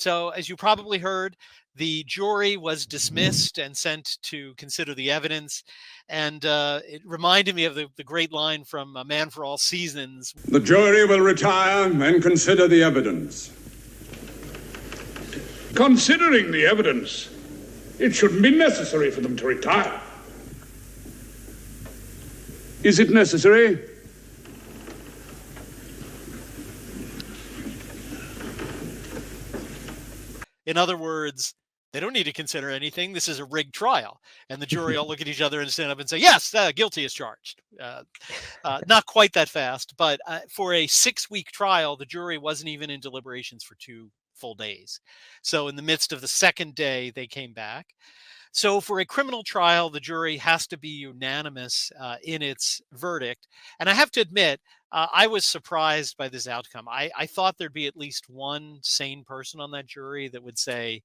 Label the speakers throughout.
Speaker 1: So as you probably heard, the jury was dismissed and sent to consider the evidence. And it reminded me of the great line from A Man for All Seasons.
Speaker 2: The jury will retire and consider the evidence.
Speaker 3: Considering the evidence, it shouldn't be necessary for them to retire.
Speaker 2: Is it necessary?
Speaker 1: In other words, they don't need to consider anything. This is a rigged trial. And the jury all look at each other and stand up and say, yes, guilty as charged. Not quite that fast, but for a 6-week trial, the jury wasn't even in deliberations for 2 full days. So in the midst of the second day, they came back. So for a criminal trial, the jury has to be unanimous in its verdict. And I have to admit, I was surprised by this outcome. I thought there'd be at least one sane person on that jury that would say,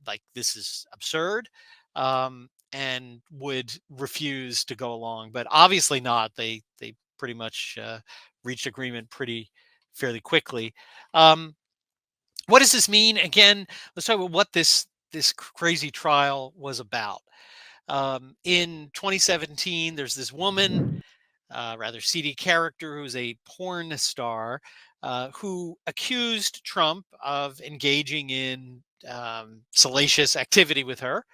Speaker 1: like, this is absurd, and would refuse to go along. But obviously not. They pretty much reached agreement fairly quickly. What does this mean? Again, let's talk about what this crazy trial was about. In 2017, there's this woman, rather seedy character, who's a porn star, who accused Trump of engaging in salacious activity with her.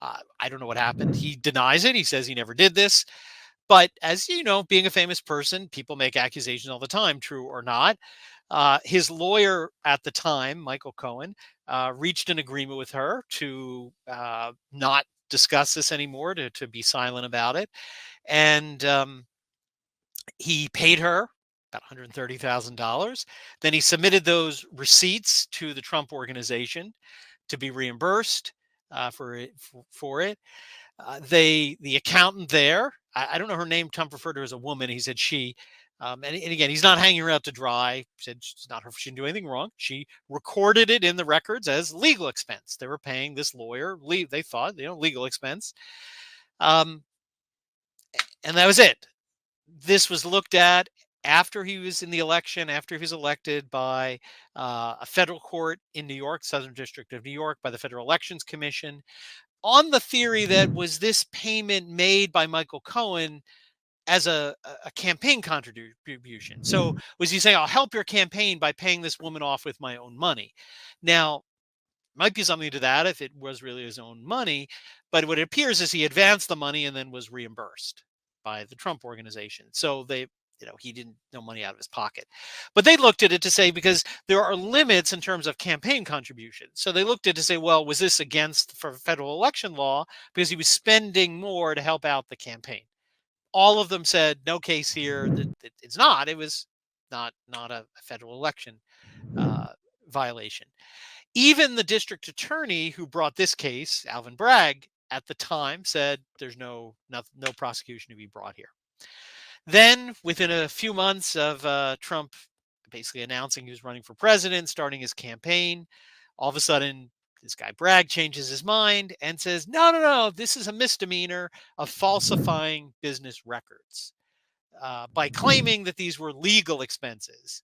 Speaker 1: I don't know what happened. He denies it. He says he never did this. But as you know, being a famous person, people make accusations all the time, true or not. His lawyer at the time, Michael Cohen, reached an agreement with her to not discuss this anymore, to be silent about it. And he paid her about $130,000. Then he submitted those receipts to the Trump organization to be reimbursed for it. The accountant there, I don't know her name, Trump referred to her as a woman. He said she. And again, he's not hanging her out to dry. He said she's not her. She didn't do anything wrong. She recorded it in the records as legal expense. They were paying this lawyer, they thought, legal expense. And that was it. This was looked at after he was in the election, after he was elected by a federal court in New York, Southern District of New York, by the Federal Elections Commission, on the theory that was this payment made by Michael Cohen as a campaign contribution. So was he saying, I'll help your campaign by paying this woman off with my own money? Now, might be something to that if it was really his own money, but what it appears is he advanced the money and then was reimbursed by the Trump organization. So he didn't no money out of his pocket. But they looked at it to say, because there are limits in terms of campaign contributions. So they looked at it to say, well, was this against federal election law because he was spending more to help out the campaign? All of them said, no case here. It's not. It was not a federal election violation. Even the district attorney who brought this case, Alvin Bragg, at the time said there's no prosecution to be brought here. Then, within a few months of Trump basically announcing he was running for president, starting his campaign, all of a sudden, this guy Bragg changes his mind and says, no, this is a misdemeanor of falsifying business records by claiming that these were legal expenses.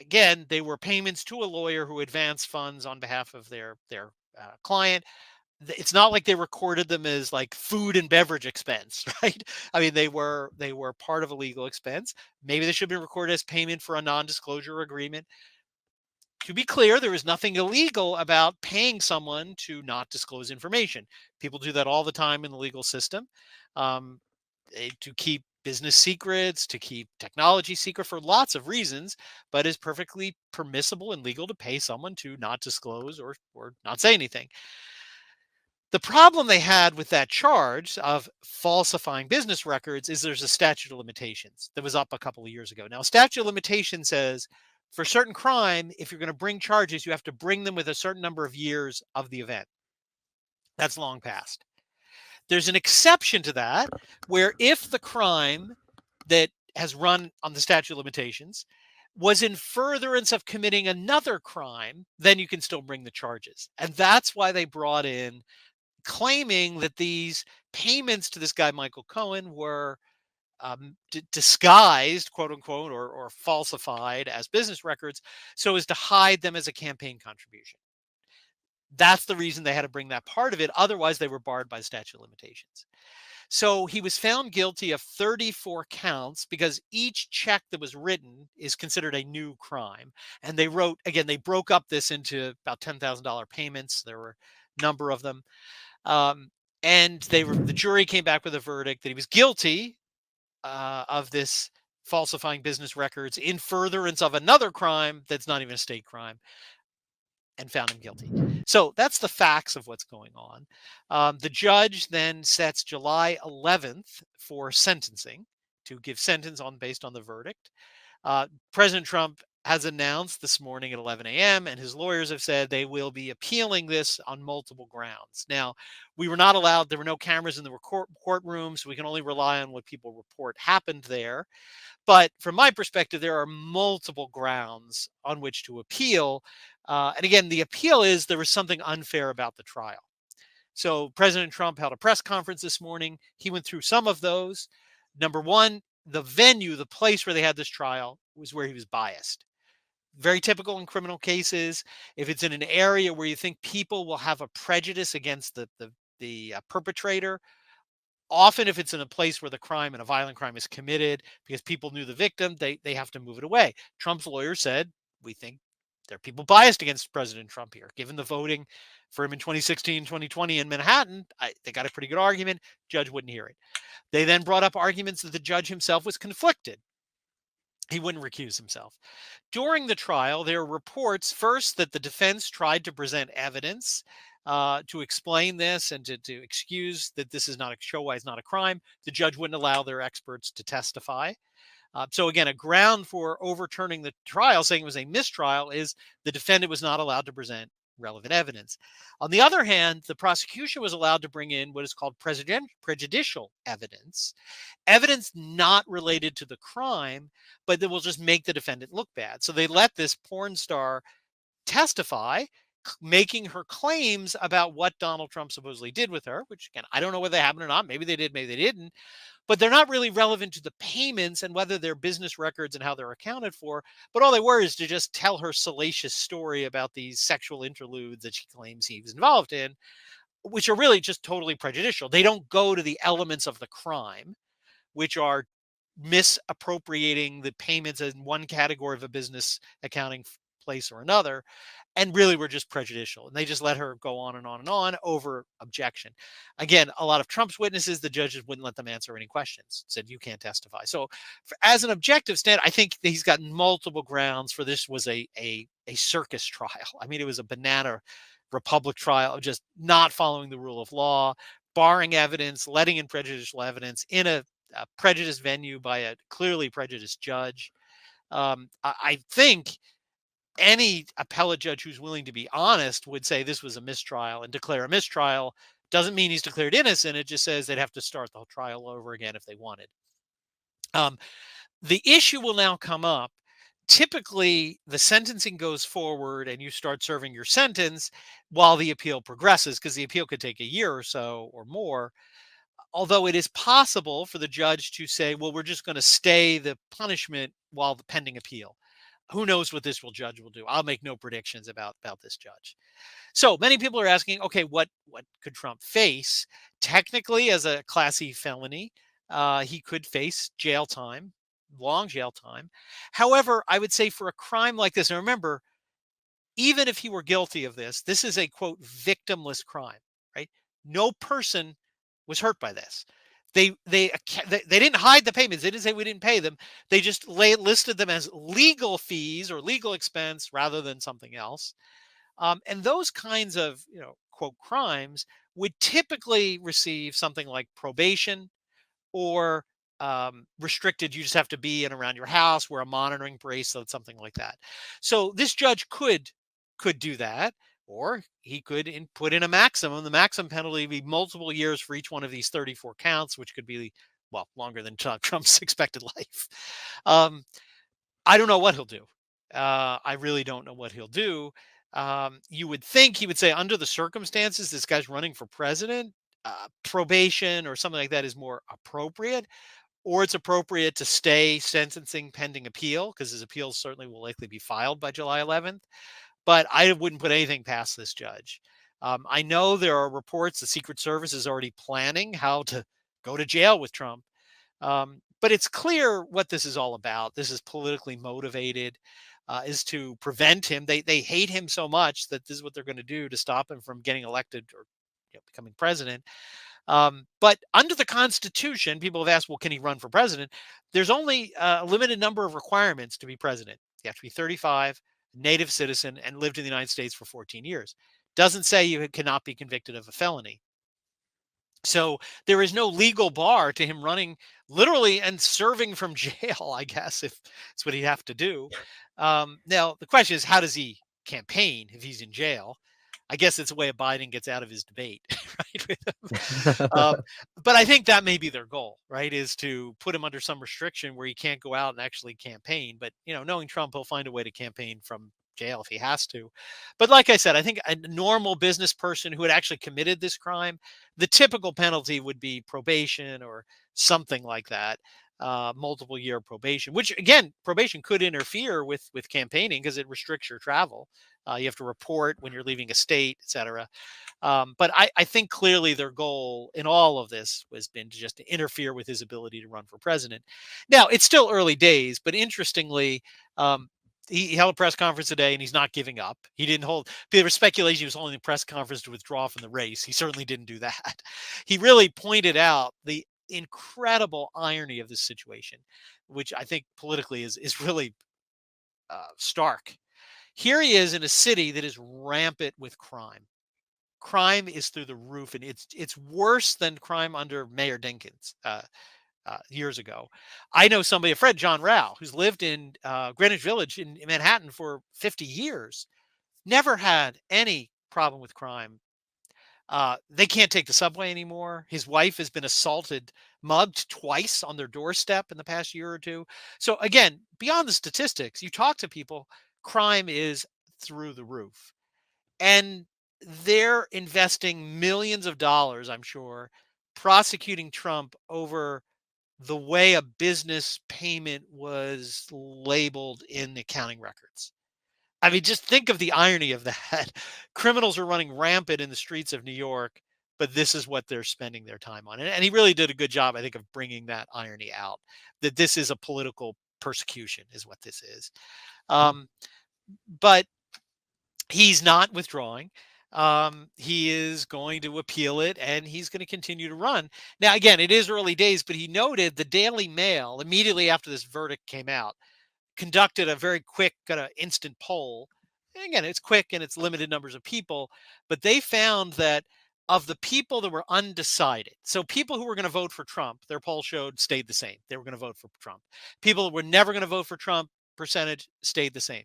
Speaker 1: Again, they were payments to a lawyer who advanced funds on behalf of their client. It's not like they recorded them as like food and beverage expense, right? I mean, they were part of a legal expense. Maybe they should have been recorded as payment for a non-disclosure agreement. To be clear, there is nothing illegal about paying someone to not disclose information. People do that all the time in the legal system, to keep business secrets, to keep technology secret for lots of reasons, but it's perfectly permissible and legal to pay someone to not disclose or not say anything. The problem they had with that charge of falsifying business records is there's a statute of limitations that was up a couple of years ago. Now, statute of limitations says for certain crime, if you're going to bring charges, you have to bring them with a certain number of years of the event. That's long past. There's an exception to that where if the crime that has run on the statute of limitations was in furtherance of committing another crime, then you can still bring the charges. And that's why they brought in claiming that these payments to this guy, Michael Cohen, were disguised, quote unquote, or falsified as business records so as to hide them as a campaign contribution. That's the reason they had to bring that part of it. Otherwise, they were barred by the statute of limitations. So he was found guilty of 34 counts because each check that was written is considered a new crime. And they wrote, again, they broke up this into about $10,000 payments. There were a number of them. And the jury came back with a verdict that he was guilty of this falsifying business records in furtherance of another crime that's not even a state crime, and found him guilty. So that's the facts of what's going on. The judge then sets July 11th for sentencing to give sentence based on the verdict. President Trump has announced this morning at 11 a.m., and his lawyers have said they will be appealing this on multiple grounds. Now, we were not allowed, there were no cameras in the courtroom, so we can only rely on what people report happened there. But from my perspective, there are multiple grounds on which to appeal. And again, the appeal is there was something unfair about the trial. So President Trump held a press conference this morning. He went through some of those. Number one, the venue, the place where they had this trial was where he was biased. Very typical in criminal cases. If it's in an area where you think people will have a prejudice against the perpetrator, often if it's in a place where the crime and a violent crime is committed because people knew the victim, they have to move it away. Trump's lawyer said, we think there are people biased against President Trump here. Given the voting for him in 2016, 2020 in Manhattan, they got a pretty good argument. Judge wouldn't hear it. They then brought up arguments that the judge himself was conflicted. He wouldn't recuse himself. During the trial, there were reports first that the defense tried to present evidence to explain this and to excuse that this is not a show why it's not a crime. The judge wouldn't allow their experts to testify. So again, a ground for overturning the trial, saying it was a mistrial, is the defendant was not allowed to present relevant evidence. On the other hand, the prosecution was allowed to bring in what is called prejudicial evidence, evidence not related to the crime, but that will just make the defendant look bad. So they let this porn star testify, making her claims about what Donald Trump supposedly did with her, which again, I don't know whether they happened or not. Maybe they did, maybe they didn't, but they're not really relevant to the payments and whether they're business records and how they're accounted for. But all they were is to just tell her salacious story about these sexual interludes that she claims he was involved in, which are really just totally prejudicial. They don't go to the elements of the crime, which are misappropriating the payments in one category of a business accounting place or another, and really were just prejudicial. And they just let her go on and on and on over objection. Again, a lot of Trump's witnesses, the judges wouldn't let them answer any questions, said you can't testify. So as an objective stand, I think he's got multiple grounds for this was a circus trial. I mean, it was a banana republic trial of just not following the rule of law, barring evidence, letting in prejudicial evidence in a prejudiced venue by a clearly prejudiced judge. I think any appellate judge who's willing to be honest would say this was a mistrial, and declare a mistrial doesn't mean he's declared innocent. It just says they'd have to start the whole trial over again if they wanted. The issue will now come up. Typically, the sentencing goes forward and you start serving your sentence while the appeal progresses, because the appeal could take a year or so or more. Although it is possible for the judge to say, well, we're just going to stay the punishment while the pending appeal. Who knows what this judge will do? I'll make no predictions about this judge. So many people are asking, okay, what could Trump face? Technically, as a Class E felony, he could face jail time, long jail time. However, I would say for a crime like this, and remember, even if he were guilty of this, this is a, quote, victimless crime, right? No person was hurt by this. They didn't hide the payments. They didn't say we didn't pay them. They just listed them as legal fees or legal expense rather than something else. And those kinds of, quote, crimes would typically receive something like probation or restricted. You just have to be in around your house, wear a monitoring bracelet, something like that. So this judge could do that, or he could put in a maximum. The maximum penalty would be multiple years for each one of these 34 counts, which could be, well, longer than Trump's expected life. I don't know what he'll do. I really don't know what he'll do. You would think he would say, under the circumstances, this guy's running for president, probation or something like that is more appropriate. or it's appropriate to stay sentencing pending appeal, because his appeals certainly will likely be filed by July 11th. But I wouldn't put anything past this judge. I know there are reports the Secret Service is already planning how to go to jail with Trump. But it's clear what this is all about. This is politically motivated, is to prevent him. They hate him so much that this is what they're going to do to stop him from getting elected or becoming president. But under the Constitution, people have asked, well, can he run for president? There's only a limited number of requirements to be president. You have to be 35, native citizen, and lived in the United States for 14 years. Doesn't say you cannot be convicted of a felony. So there is no legal bar to him running literally and serving from jail, I guess, if that's what he'd have to do. Now, the question is, how does he campaign if he's in jail? I guess it's a way Biden gets out of his debate, right? With him. But I think that may be their goal, right? Is to put him under some restriction where he can't go out and actually campaign. But, knowing Trump, he'll find a way to campaign from jail if he has to. But like I said, I think a normal business person who had actually committed this crime, the typical penalty would be probation or something like that. Multiple year probation, which again, probation could interfere with campaigning because it restricts your travel. You have to report when you're leaving a state, etc. But I think clearly their goal in all of this was been to just to interfere with his ability to run for president. Now, it's still early days, but interestingly, he held a press conference today and he's not giving up. He didn't hold, there was speculation he was holding a press conference to withdraw from the race. He certainly didn't do that. He really pointed out the incredible irony of this situation, which I think politically is really stark. Here he is in a city that is rampant with crime. Crime is through the roof, and it's worse than crime under Mayor Dinkins years ago. I know somebody, a friend, John Rao, who's lived in Greenwich Village in Manhattan for 50 years, never had any problem with crime. They can't take the subway anymore. His wife has been assaulted, mugged twice on their doorstep in the past year or two. So again, beyond the statistics, you talk to people, crime is through the roof. And they're investing millions of dollars, I'm sure, prosecuting Trump over the way a business payment was labeled in accounting records. I mean, just think of the irony of that. Criminals are running rampant in the streets of New York, but this is what they're spending their time on. And he really did a good job, I think, of bringing that irony out, that this is a political persecution is what this is. But he's not withdrawing. He is going to appeal it, and he's going to continue to run. Now, again, it is early days, but he noted the Daily Mail, immediately after this verdict came out, conducted a very quick kind of instant poll. And again, it's quick and it's limited numbers of people, but they found that of the people that were undecided, so people who were going to vote for Trump, their poll showed stayed the same. They were going to vote for Trump. People that were never going to vote for Trump, percentage stayed the same.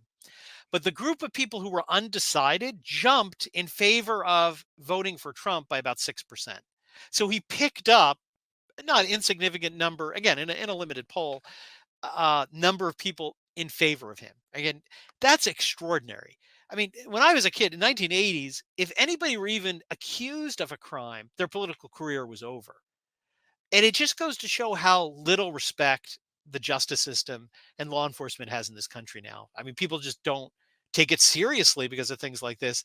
Speaker 1: But the group of people who were undecided jumped in favor of voting for Trump by about 6%. So he picked up not insignificant number, again, in a limited poll, number of people in favor of him. Again, that's extraordinary. I mean, when I was a kid in 1980s, if anybody were even accused of a crime, their political career was over. And it just goes to show how little respect the justice system and law enforcement has in this country now. I mean, people just don't take it seriously because of things like this.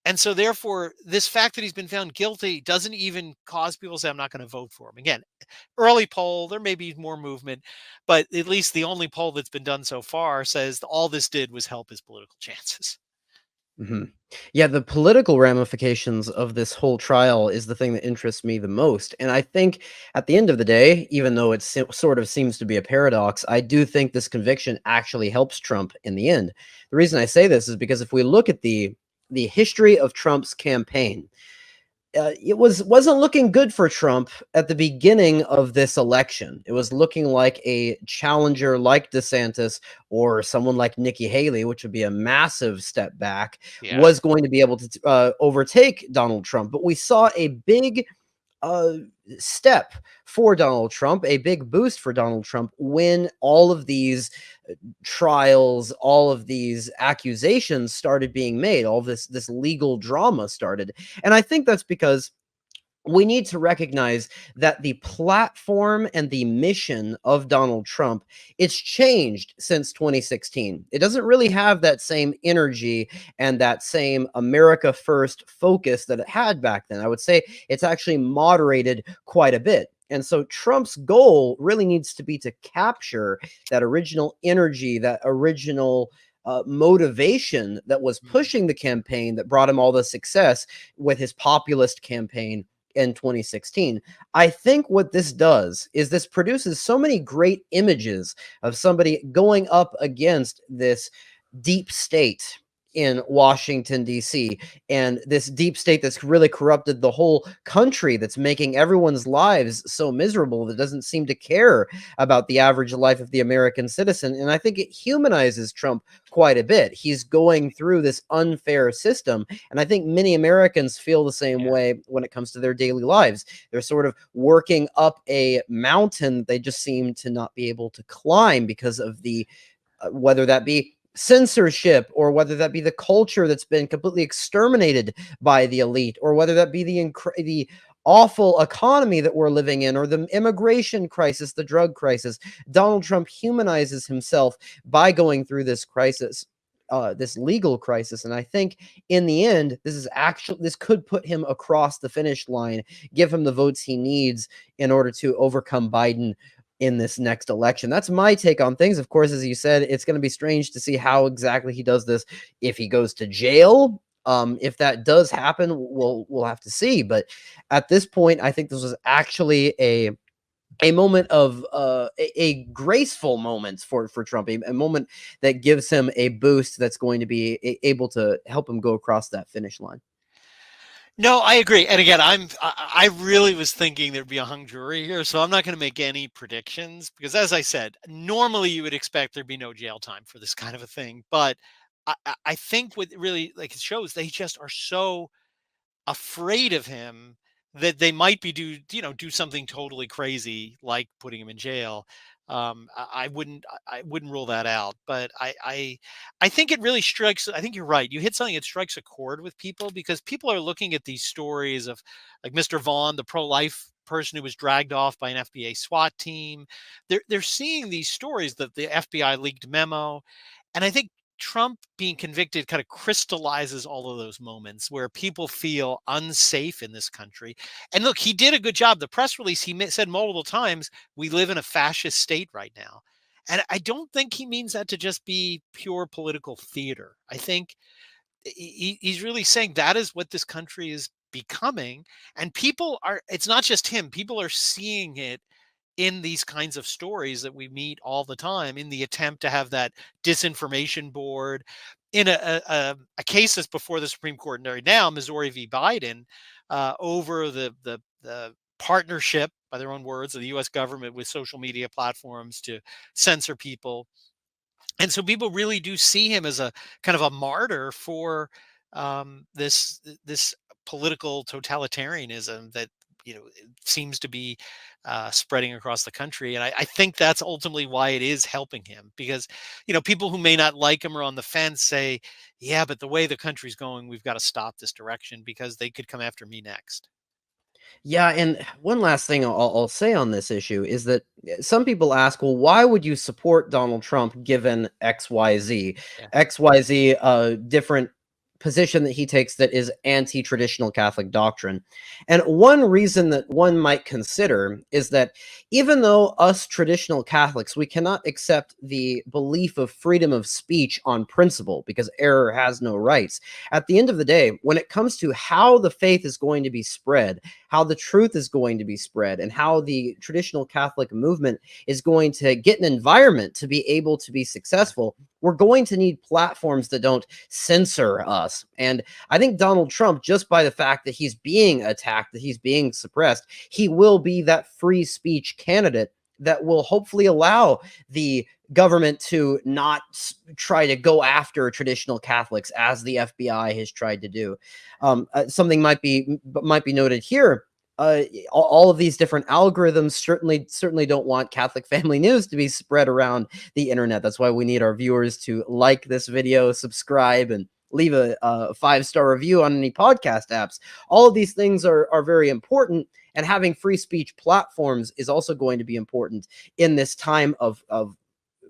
Speaker 1: And so therefore, this fact that he's been found guilty doesn't even cause people to say, I'm not going to vote for him. Again, early poll, there may be more movement, but at least the only poll that's been done so far says all this did was help his political chances.
Speaker 4: Yeah, the political ramifications of this whole trial is the thing that interests me the most. And I think at the end of the day, even though it sort of seems to be a paradox, I do think this conviction actually helps Trump in the end. The reason I say this is because if we look at the history of Trump's campaign, it wasn't looking good for Trump at the beginning of this election. It was looking like a challenger like DeSantis or someone like Nikki Haley, which would be a massive step back, was going to be able to overtake Donald Trump. But we saw a big step for Donald Trump, a big boost for Donald Trump when all of these trials, all of these accusations started being made, all this legal drama started. And I think that's because we need to recognize that the platform and the mission of Donald Trump, it's changed since 2016. It doesn't really have that same energy and that same America first focus that it had back then. I would say it's actually moderated quite a bit. And so Trump's goal really needs to be to capture that original energy, that original motivation that was pushing the campaign that brought him all the success with his populist campaign in 2016. I think what this does is this produces so many great images of somebody going up against this deep state in Washington, D.C., and this deep state that's really corrupted the whole country, that's making everyone's lives so miserable, that doesn't seem to care about the average life of the American citizen. And I think it humanizes Trump quite a bit. He's going through this unfair system, and I think many Americans feel the same way when it comes to their daily lives. They're sort of working up a mountain they just seem to not be able to climb because of the whether that be censorship, or whether that be the culture that's been completely exterminated by the elite, or whether that be the awful economy that we're living in, or the immigration crisis, the drug crisis. Donald Trump humanizes himself by going through this crisis, this legal crisis. And I think in the end, this could put him across the finish line, give him the votes he needs in order to overcome Biden in this next election. That's my take on things. Of course, as you said, it's going to be strange to see how exactly he does this. If he goes to jail, if that does happen, we'll have to see. But at this point, I think this was actually a moment of a graceful moment for Trump, a moment that gives him a boost that's going to be able to help him go across that finish line.
Speaker 1: No, I agree. And again, I really was thinking there'd be a hung jury here, so I'm not going to make any predictions because, as I said, normally you would expect there'd be no jail time for this kind of a thing. But I think what really like it shows they just are so afraid of him that they might be do something totally crazy like putting him in jail. I wouldn't rule that out, but I think it really strikes. I think you're right. You hit something that strikes a chord with people because people are looking at these stories of like Mr. Vaughn, the pro-life person who was dragged off by an FBI SWAT team. They're seeing these stories that the FBI leaked memo, and I think Trump being convicted kind of crystallizes all of those moments where people feel unsafe in this country. And look, he did a good job. The press release, said multiple times, we live in a fascist state right now. And I don't think he means that to just be pure political theater. I think he's really saying that is what this country is becoming. And it's not just him, people are seeing it in these kinds of stories that we meet all the time in the attempt to have that disinformation board in a case that's before the Supreme Court right now, Missouri v. Biden, over the partnership, by their own words, of the U.S. government with social media platforms to censor people. And so people really do see him as a kind of a martyr for this political totalitarianism that seems to be spreading across the country. And I think that's ultimately why it is helping him because, people who may not like him or on the fence say, yeah, but the way the country's going, we've got to stop this direction because they could come after me next.
Speaker 4: Yeah, and one last thing I'll say on this issue is that some people ask, well, why would you support Donald Trump given XYZ?
Speaker 1: Yeah.
Speaker 4: XYZ, different position that he takes that is anti-traditional Catholic doctrine. And one reason that one might consider is that even though us traditional Catholics, we cannot accept the belief of freedom of speech on principle because error has no rights. At the end of the day, when it comes to how the faith is going to be spread, how the truth is going to be spread, and how the traditional Catholic movement is going to get an environment to be able to be successful, we're going to need platforms that don't censor us. And I think Donald Trump, just by the fact that he's being attacked, that he's being suppressed, he will be that free speech candidate that will hopefully allow the government to not try to go after traditional Catholics as the FBI has tried to do. Something might be noted here. All of these different algorithms certainly don't want Catholic family news to be spread around the internet. That's why we need our viewers to like this video, subscribe, and leave a 5-star review on any podcast apps. All of these things are very important, and having free speech platforms is also going to be important in this time of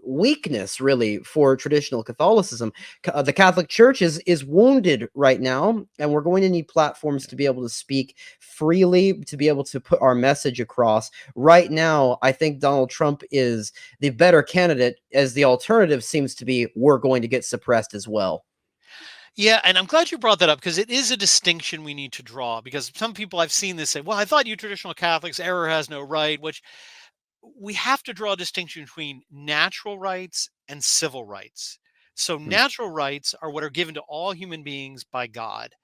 Speaker 4: weakness, really, for traditional Catholicism. The Catholic Church is wounded right now, and we're going to need platforms to be able to speak freely, to be able to put our message across. Right now, I think Donald Trump is the better candidate, as the alternative seems to be we're going to get suppressed as well.
Speaker 1: Yeah, and I'm glad you brought that up because it is a distinction we need to draw. Because some people I've seen this say, "Well, I thought you traditional Catholics, error has no right," which we have to draw a distinction between natural rights and civil rights. So,
Speaker 4: Hmm.
Speaker 1: natural rights are what are given to all human beings by God.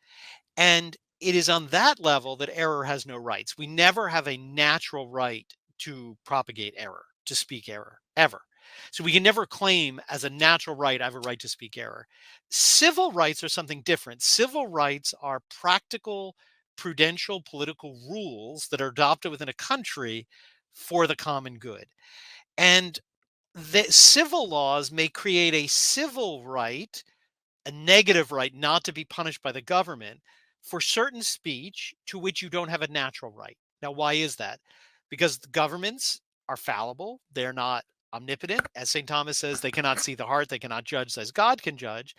Speaker 1: And it is on that level that error has no rights. We never have a natural right to propagate error, to speak error, ever. So we can never claim as a natural right, I have a right to speak error. Civil rights are something different. Civil rights are practical, prudential, political rules that are adopted within a country for the common good. And the civil laws may create a civil right, a negative right not to be punished by the government for certain speech to which you don't have a natural right. Now, why is that? Because the governments are fallible, they're not omnipotent. As St. Thomas says, they cannot see the heart, they cannot judge as God can judge.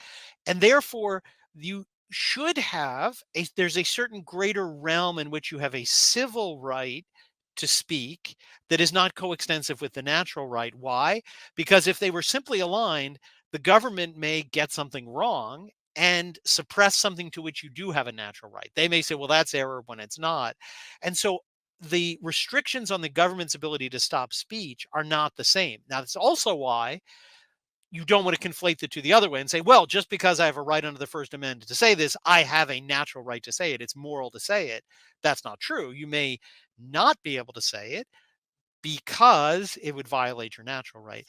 Speaker 1: And therefore, you should have there's a certain greater realm in which you have a civil right to speak that is not coextensive with the natural right. Why? Because if they were simply aligned, the government may get something wrong and suppress something to which you do have a natural right. They may say, well, that's error when it's not. And so the restrictions on the government's ability to stop speech are not the same. Now, that's also why you don't want to conflate the two the other way and say, well, just because I have a right under the First Amendment to say this, I have a natural right to say it. It's moral to say it. That's not true. You may not be able to say it because it would violate your natural right.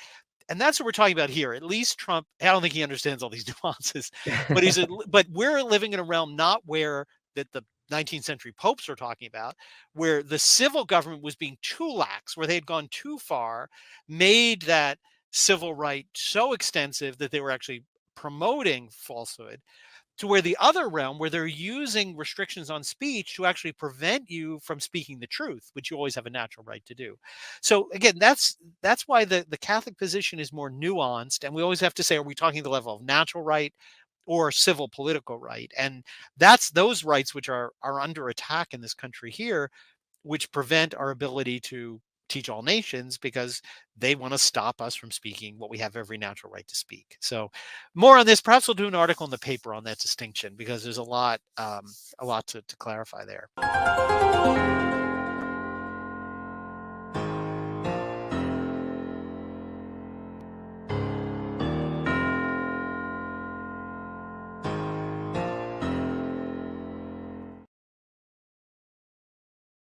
Speaker 1: And that's what we're talking about here. At least Trump, I don't think he understands all these nuances, but but we're living in a realm not where that the 19th century popes are talking about, where the civil government was being too lax, where they had gone too far, made that civil right so extensive that they were actually promoting falsehood, to where the other realm where they're using restrictions on speech to actually prevent you from speaking the truth, which you always have a natural right to do. So again, that's why the Catholic position is more nuanced, and we always have to say, are we talking the level of natural right or civil political right? And that's those rights which are under attack in this country here, which prevent our ability to teach all nations because they want to stop us from speaking what we have every natural right to speak. So more on this, perhaps we'll do an article in the paper on that distinction because there's a lot to clarify there.